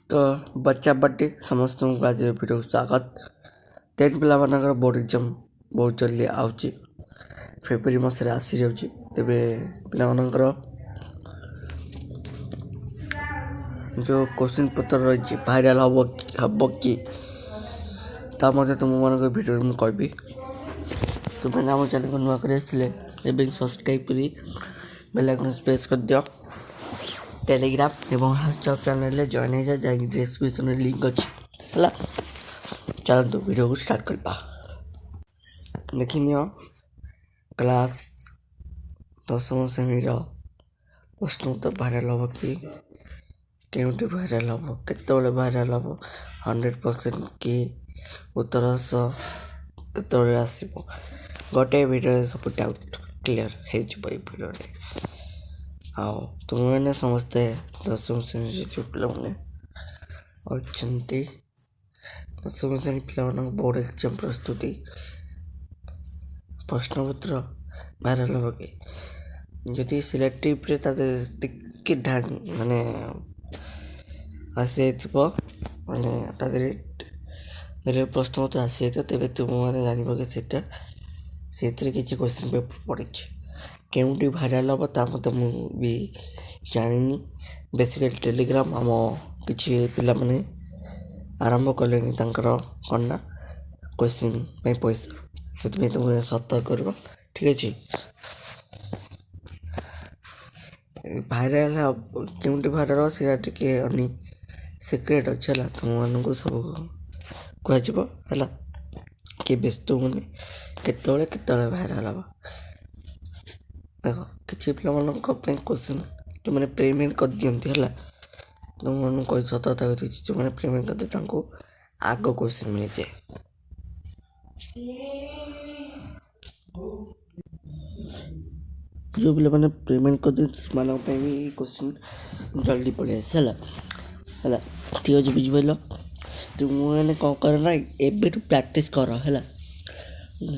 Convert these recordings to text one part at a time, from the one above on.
तो बच्चा बर्थडे समस्त आज वीडियो स्वागत। 10 पिलाମାନଙ୍କର बोर्ड एग्जाम बहुत जल्दी आउची फेब्रुआरी मासरे आसी जाउची। तेबे पिलाମାନଙ୍କର जो क्वेश्चन पत्र रही भाइराल हम कि ता मते तुम मानक वीडियो में कहबी। तुम्हें आम चैनल को नुआ कर सब्सक्राइब करी बेल आइकन प्रेस कर दियो। टेलीग्राम एवं व्हाट्सएप चैनल जॉइन हो जाए डिस्क्रिप्शन में लिंक अच्छी है। चलते वीडियो को स्टार्ट करवा। देखि क्लास 10वीं श्रेणी प्रश्न उत्तर भाइराल हम कि केउटी भाइराल हम केतबेले भाइराल हम 100% कि उत्तर केतबेले आसीबो गोटे वीडियो सब डाउट क्लियर हो वीडियो आओ तुम मैंने समझते 10वीं श्रेणी जो पिलाने अच्छा 10वीं श्रेणी पिला बोर्ड एग्जाम प्रस्तुति प्रश्नपत्र भाइराल हम कि जदि सिलेक्टिव टे माने आसी माने प्रश्नपत्र आसी तेरे तुम मैंने जान कि से किसी क्वेश्चन पेपर पड़ी केउटी भाइराल हम ता मत भी जानी। बेसिकली टेलीग्राम आम किसी पिला माने आरंभ कले कन्ना क्वेश्चन पैसा से तुम सतर्क कर ठीक अच्छे। भाइराल केउटी भाइराल से सिक्रेट अच्छे है तुम मानक सब कहला कि व्यस्त होनी केतबेले भाइराल हम देख किसी पिला क्वेश्चन जो मैंने पेमेंट कर दिखती है तुम मन कह सतर्कता कर जो मैंने पेमेंट करते आग क्वेश्चन मिल जाए। जो पिला मैंने पेमेंट कर भी क्वेश्चन जल्दी पड़े है ठीक अच्छे बुझिपार तुम मैंने कौन करना एबे प्रैक्टिस कर है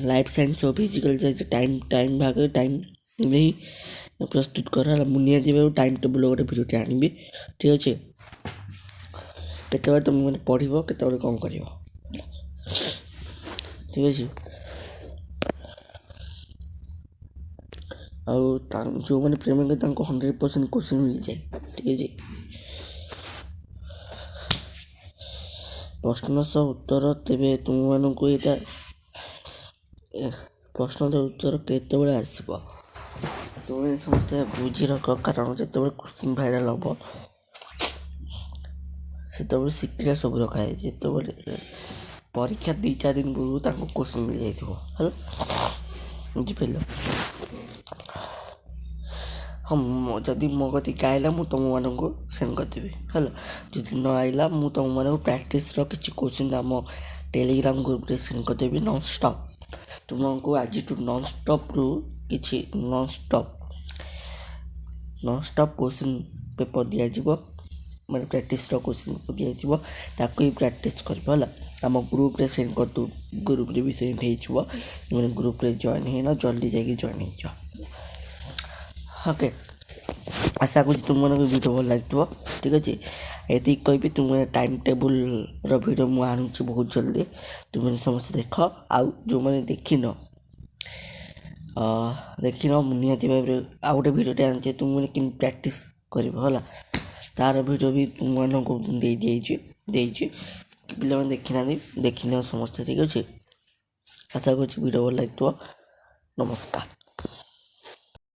लाइफ साइंस और फिजिकल साइंस टाइम भाग टाइम नहीं प्रस्तुत कर मुझे टाइम टेबुल गोटे भिडियो आनबी ठीक अच्छे। केतबेले तुम मैंने पढ़ केतबेले कौन कर ठीक अच्छे। जो मैंने पेमेंट करते 100% क्वेश्चन मिल जाए ठीक अच्छे। प्रश्न सह उत्तर तेरे तुम मानक यहाँ प्रश्न उत्तर केतबेले आसब तुम्हें समस्ते बुझी रख कारण जो क्वेश्चन भाइराल हम से सिक्रेट सब रखाए जो परीक्षा 2-4 दिन पूर्व क्वेश्चन मिल जाए बुझिपार। हाँ जदि मो कतिक आइला मुझे तुम मानक सेंड करदेवी है जब न आइला मुझे तुम मानक प्रैक्टिस किसी क्वेश्चन आम टेलीग्राम ग्रुप रे सेंड करदेवी नॉन स्टॉप तुमको आज नॉन स्टॉप रू किसी नॉन स्टॉप क्वेश्चन पेपर दिज्व मैंने प्रैक्टिस क्वेश्चन दिज्व ताकि प्रैक्टिस कर आम ग्रुप रे सेंड कर दो ग्रुप रे भी सेंड हो मैंने ग्रुप रे जॉइन होना जल्दी जाके जॉइन हो ओके। आशा कर तुम मन वीडियो भल लगे ठीक अच्छे। ये कह तुम टाइम टेबुल वीडियो मुझे आणुची बहुत जल्दी तुम समस्त देख आउ जो मैंने देखिन निहती भाव आउ गोटे भिडियो आनी तुम मैंने कि प्रैक्टिस कर तार भिडियो भी तुम मानक देची पिला मैंने देखी ना समस्त ठीक अच्छे। आशा कर वीडियो भल लगे नमस्कार।